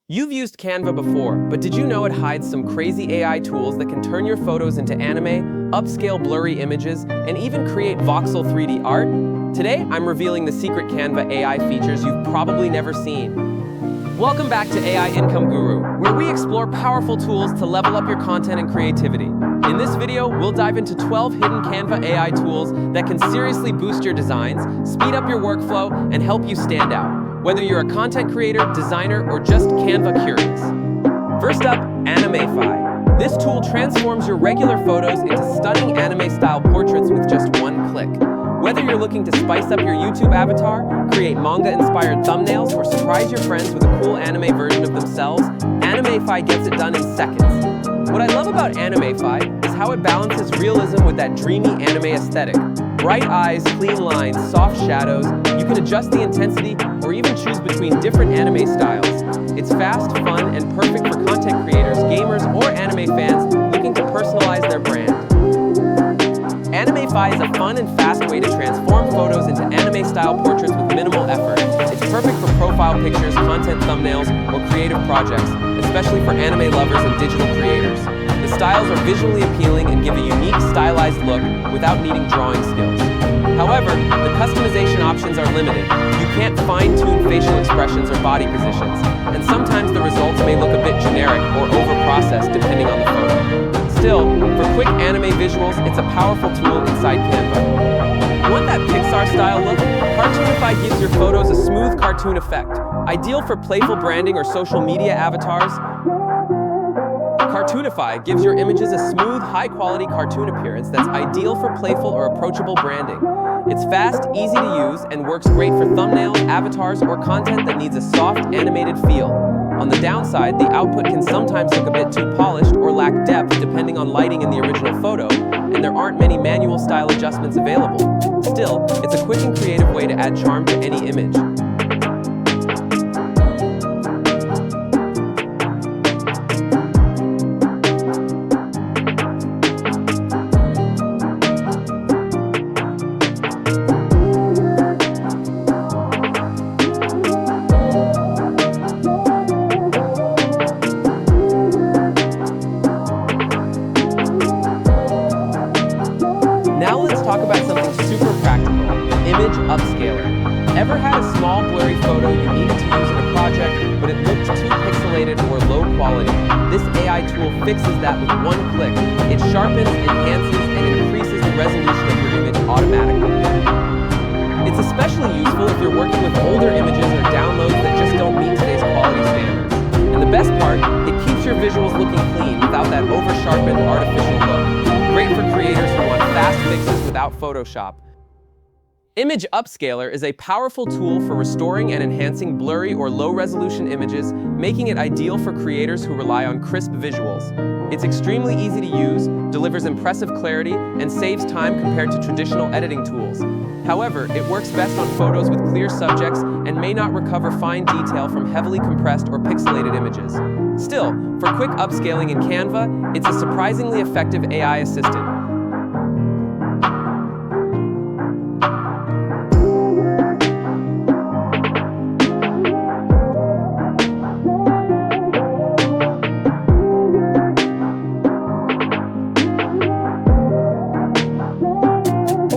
You've used Canva before, but did you know it hides some crazy AI tools that can turn your photos into anime, upscale blurry images, and even create voxel 3D art? Today, I'm revealing the secret Canva AI features you've probably never seen. Welcome back to AI Income Guru, where we explore powerful tools to level up your content and creativity. In this video, we'll dive into 12 hidden Canva AI tools that can seriously boost your designs, speed up your workflow, and help you stand out, whether you're a content creator, designer, or just Canva curious. First up, Animeify. This tool transforms your regular photos into stunning anime-style portraits with just one click. Whether you're looking to spice up your YouTube avatar, create manga-inspired thumbnails, or surprise your friends with a cool anime version of themselves, Animeify gets it done in seconds. What I love about Animeify is how it balances realism with that dreamy anime aesthetic. Bright eyes, clean lines, soft shadows. You can adjust the intensity or even choose between different anime styles. It's fast, fun, and perfect for content creators, gamers, or anime fans looking to personalize their brand. Animeify is a fun and fast way to transform photos into anime-style portraits with minimal effort. It's perfect for profile pictures, content thumbnails, or creative projects, especially for anime lovers and digital creators. The styles are visually appealing and give a unique, stylized look without needing drawing skills. However, the customization options are limited. You can't fine-tune facial expressions or body positions, and sometimes the results may look a bit generic or over-processed depending on the photo. Still, for quick anime visuals, it's a powerful tool inside Canva. Want that Pixar-style look? Cartoonify gives your photos a smooth cartoon effect. Ideal for playful branding or social media avatars, Cartoonify gives your images a smooth, high-quality cartoon appearance that's ideal for playful or approachable branding. It's fast, easy to use, and works great for thumbnails, avatars, or content that needs a soft, animated feel. On the downside, the output can sometimes look a bit too polished or lack depth depending on lighting in the original photo, and there aren't many manual style adjustments available. Still, it's a quick and creative way to add charm to any image. Now let's talk about something super practical, the Image Upscaler. Ever had a small blurry photo you needed to use in a project, but it looked too pixelated or low quality? This AI tool fixes that with one click. It sharpens, enhances, and increases the resolution of your image automatically. It's especially useful if you're working with older images or downloads that just don't meet today's quality standards. And the best part, it keeps your visuals looking clean without that over-sharpened artificial look. Great for creators who want fast fixes without Photoshop. Image Upscaler is a powerful tool for restoring and enhancing blurry or low-resolution images, making it ideal for creators who rely on crisp visuals. It's extremely easy to use, delivers impressive clarity, and saves time compared to traditional editing tools. However, it works best on photos with clear subjects and may not recover fine detail from heavily compressed or pixelated images. Still, for quick upscaling in Canva, it's a surprisingly effective AI assistant.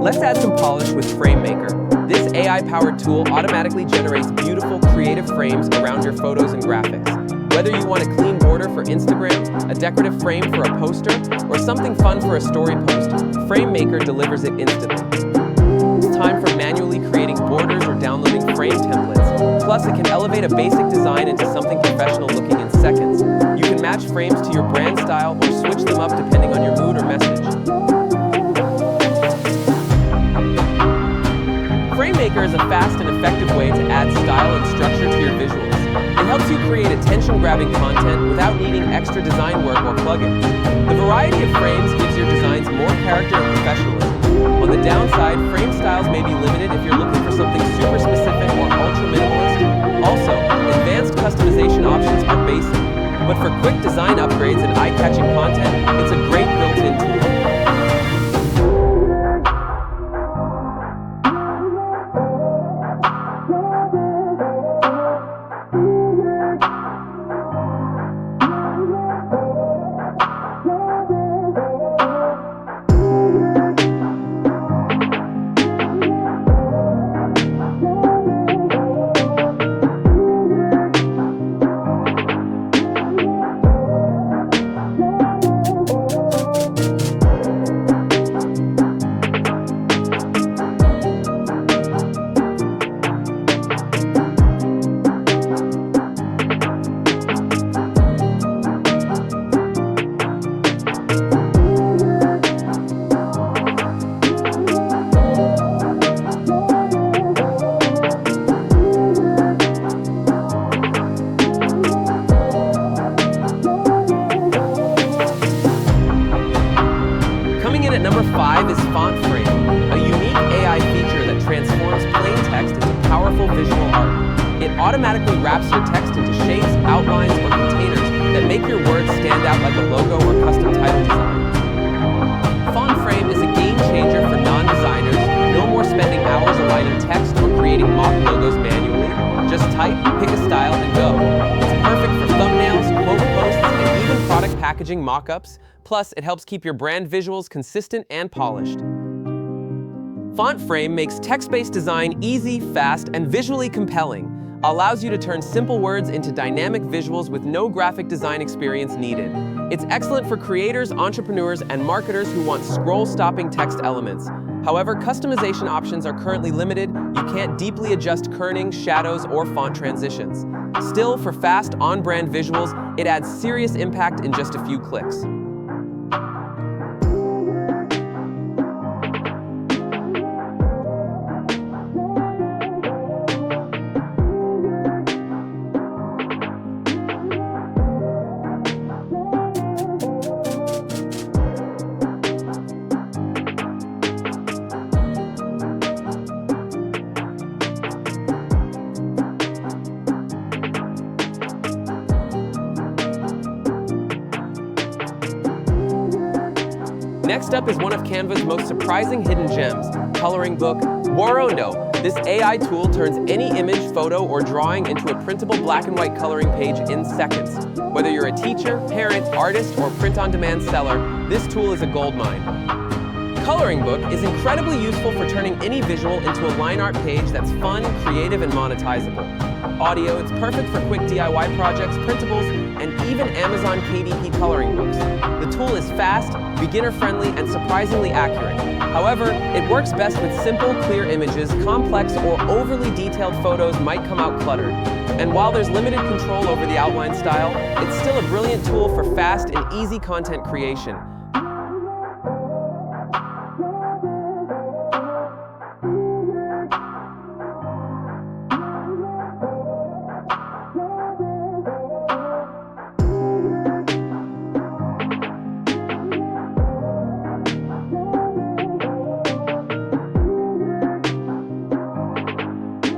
Let's add some polish with FrameMaker. This AI-powered tool automatically generates beautiful, creative frames around your photos and graphics. Whether you want a clean border for Instagram, a decorative frame for a poster, or something fun for a story post, FrameMaker delivers it instantly. It's time for manually creating borders or downloading frame templates. Plus, it can elevate a basic design into something professional looking in seconds. You can match frames to your brand style or switch them up depending on your mood or message. FrameMaker is a fast and effective way to add style and structure to your visuals. It helps you create attention-grabbing content without needing extra design work or plugins. The variety of frames gives your designs more character and professionalism. On the downside, frame styles may be limited if you're looking for something super specific or ultra-minimalist. Also, advanced customization options are basic. But for quick design upgrades and eye-catching content, it's a great built-in tool. or containers that make your words stand out like a logo or custom title design. FontFrame is a game changer for non-designers. No more spending hours aligning text or creating mock logos manually. Just type, pick a style, and go. It's perfect for thumbnails, quote posts, and even product packaging mock-ups. Plus, it helps keep your brand visuals consistent and polished. FontFrame makes text-based design easy, fast, and visually compelling. Allows you to turn simple words into dynamic visuals with no graphic design experience needed. It's excellent for creators, entrepreneurs, and marketers who want scroll-stopping text elements. However, customization options are currently limited. You can't deeply adjust kerning, shadows, or font transitions. Still, for fast, on-brand visuals, it adds serious impact in just a few clicks. Next up is one of Canva's most surprising hidden gems, ColoringBook. Warondo. This AI tool turns any image, photo, or drawing into a printable black and white coloring page in seconds. Whether you're a teacher, parent, artist, or print-on-demand seller, this tool is a goldmine. ColoringBook is incredibly useful for turning any visual into a line art page that's fun, creative, and monetizable. Audio, it's perfect for quick DIY projects, printables, and even Amazon KDP coloring books. The tool is fast, beginner-friendly, and surprisingly accurate. However, it works best with simple, clear images. Complex or overly detailed photos might come out cluttered. And while there's limited control over the outline style, it's still a brilliant tool for fast and easy content creation.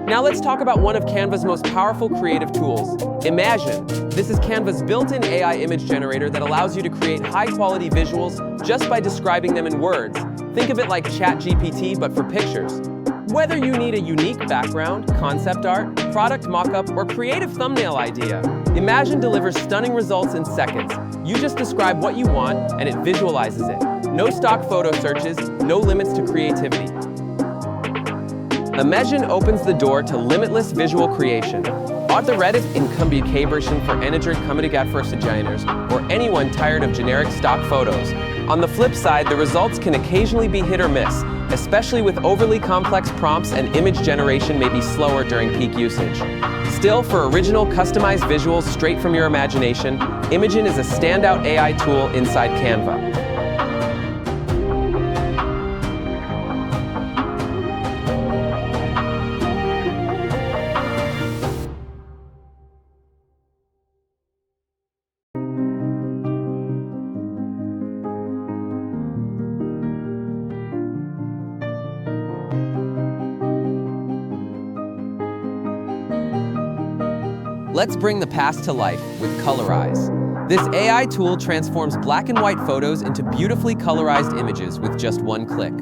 Now let's talk about one of Canva's most powerful creative tools, Imagen. This is Canva's built-in AI image generator that allows you to create high-quality visuals just by describing them in words. Think of it like ChatGPT, but for pictures. Whether you need a unique background, concept art, product mock-up, or creative thumbnail idea, Imagen delivers stunning results in seconds. You just describe what you want, and it visualizes it. No stock photo searches, no limits to creativity. Imagen opens the door to limitless visual creation. Autoretiv incumbiecation for eniger comedigat for designers or anyone tired of generic stock photos. On the flip side, the results can occasionally be hit or miss, especially with overly complex prompts, and image generation may be slower during peak usage. Still, for original, customized visuals straight from your imagination, Imagen is a standout AI tool inside Canva. Let's bring the past to life with Colorize. This AI tool transforms black and white photos into beautifully colorized images with just one click.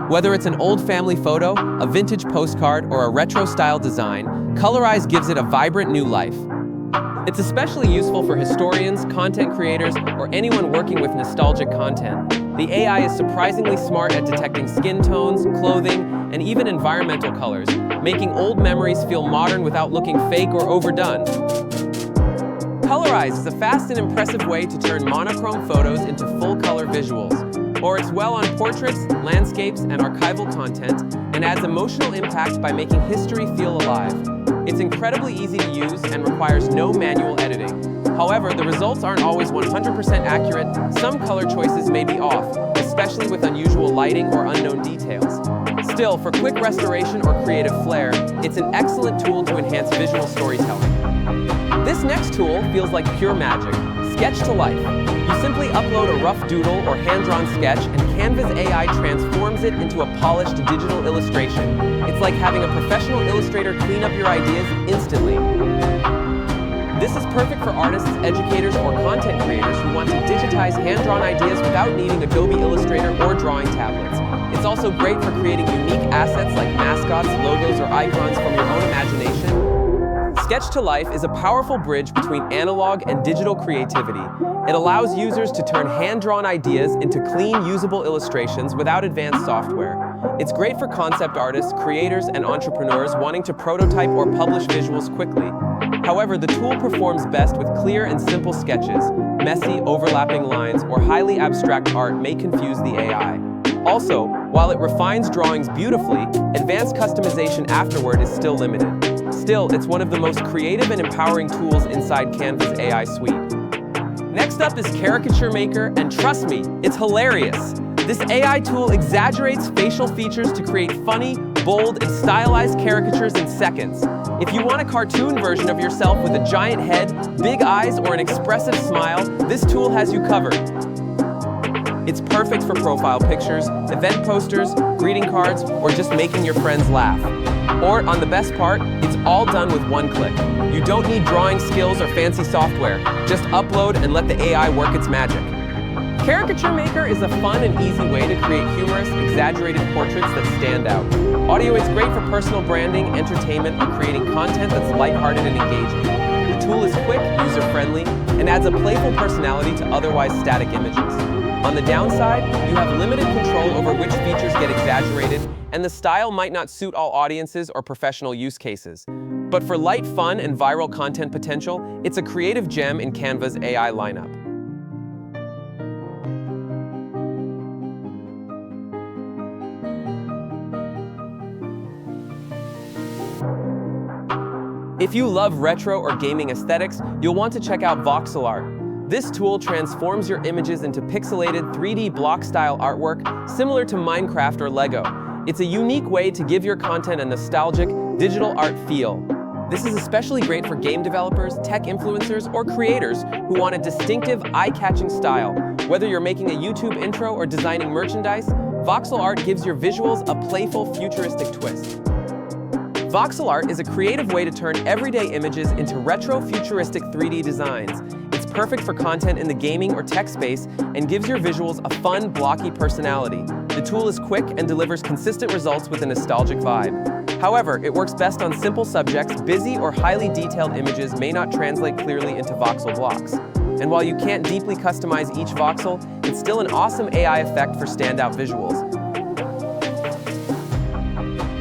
Whether it's an old family photo, a vintage postcard, or a retro-style design, Colorize gives it a vibrant new life. It's especially useful for historians, content creators, or anyone working with nostalgic content. The AI is surprisingly smart at detecting skin tones, clothing, and even environmental colors, making old memories feel modern without looking fake or overdone. Colorize is a fast and impressive way to turn monochrome photos into full-color visuals. Or it's well on portraits, landscapes, and archival content, and adds emotional impact by making history feel alive. It's incredibly easy to use and requires no manual editing. However, the results aren't always 100% accurate. Some color choices may be off, especially with unusual lighting or unknown details. Still, for quick restoration or creative flair, it's an excellent tool to enhance visual storytelling. This next tool feels like pure magic, sketch to life. You simply upload a rough doodle or hand-drawn sketch, and Canva's AI transforms it into a polished digital illustration. It's like having a professional illustrator clean up your ideas instantly. This is perfect for artists, educators, or content creators who want to digitize hand-drawn ideas without needing Adobe Illustrator or drawing tablets. It's also great for creating unique assets like mascots, logos, or icons from your own imagination. Sketch to Life is a powerful bridge between analog and digital creativity. It allows users to turn hand-drawn ideas into clean, usable illustrations without advanced software. It's great for concept artists, creators, and entrepreneurs wanting to prototype or publish visuals quickly. However, the tool performs best with clear and simple sketches. Messy, overlapping lines, or highly abstract art may confuse the AI. Also, while it refines drawings beautifully, advanced customization afterward is still limited. Still, it's one of the most creative and empowering tools inside Canva's AI suite. Next up is CaricatureMaker, and trust me, it's hilarious. This AI tool exaggerates facial features to create funny, bold, and stylized caricatures in seconds. If you want a cartoon version of yourself with a giant head, big eyes, or an expressive smile, this tool has you covered. It's perfect for profile pictures, event posters, greeting cards, or just making your friends laugh. Or, on the best part, it's all done with one click. You don't need drawing skills or fancy software. Just upload and let the AI work its magic. CaricatureMaker is a fun and easy way to create humorous, exaggerated portraits that stand out. Audio is great for personal branding, entertainment, or creating content that's lighthearted and engaging. The tool is quick, user-friendly, and adds a playful personality to otherwise static images. On the downside, you have limited control over which features get exaggerated, and the style might not suit all audiences or professional use cases. But for light fun and viral content potential, it's a creative gem in Canva's AI lineup. If you love retro or gaming aesthetics, you'll want to check out VoxelArt. This tool transforms your images into pixelated 3D block-style artwork similar to Minecraft or Lego. It's a unique way to give your content a nostalgic, digital art feel. This is especially great for game developers, tech influencers, or creators who want a distinctive, eye-catching style. Whether you're making a YouTube intro or designing merchandise, VoxelArt gives your visuals a playful, futuristic twist. VoxelArt is a creative way to turn everyday images into retro-futuristic 3D designs. It's perfect for content in the gaming or tech space and gives your visuals a fun, blocky personality. The tool is quick and delivers consistent results with a nostalgic vibe. However, it works best on simple subjects. Busy or highly detailed images may not translate clearly into voxel blocks. And while you can't deeply customize each voxel, it's still an awesome AI effect for standout visuals.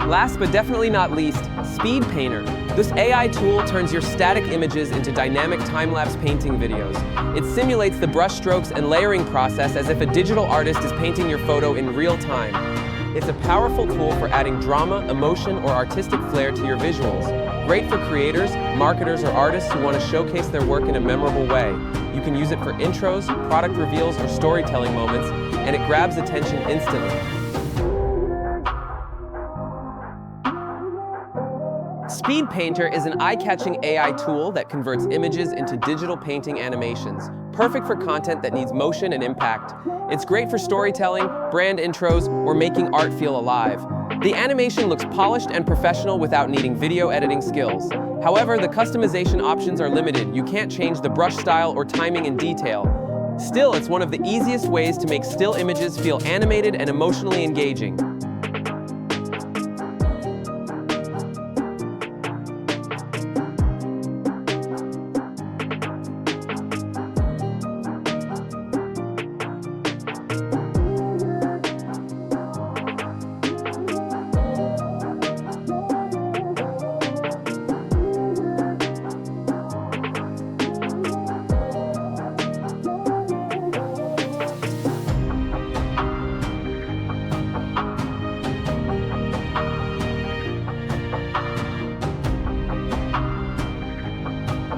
Last but definitely not least, Speed Painter. This AI tool turns your static images into dynamic time-lapse painting videos. It simulates the brushstrokes and layering process as if a digital artist is painting your photo in real time. It's a powerful tool for adding drama, emotion, or artistic flair to your visuals. Great for creators, marketers, or artists who want to showcase their work in a memorable way. You can use it for intros, product reveals, or storytelling moments, and it grabs attention instantly. Speed Painter is an eye-catching AI tool that converts images into digital painting animations, perfect for content that needs motion and impact. It's great for storytelling, brand intros, or making art feel alive. The animation looks polished and professional without needing video editing skills. However, the customization options are limited. You can't change the brush style or timing in detail. Still, it's one of the easiest ways to make still images feel animated and emotionally engaging.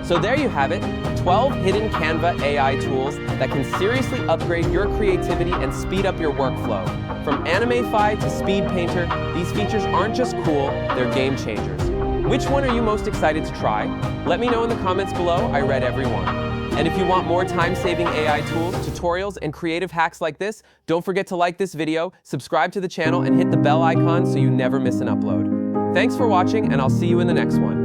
So there you have it, 12 hidden Canva AI tools that can seriously upgrade your creativity and speed up your workflow. From Animeify to Speed Painter, these features aren't just cool, they're game changers. Which one are you most excited to try? Let me know in the comments below, I read every one. And if you want more time-saving AI tools, tutorials, and creative hacks like this, don't forget to like this video, subscribe to the channel, and hit the bell icon so you never miss an upload. Thanks for watching, and I'll see you in the next one.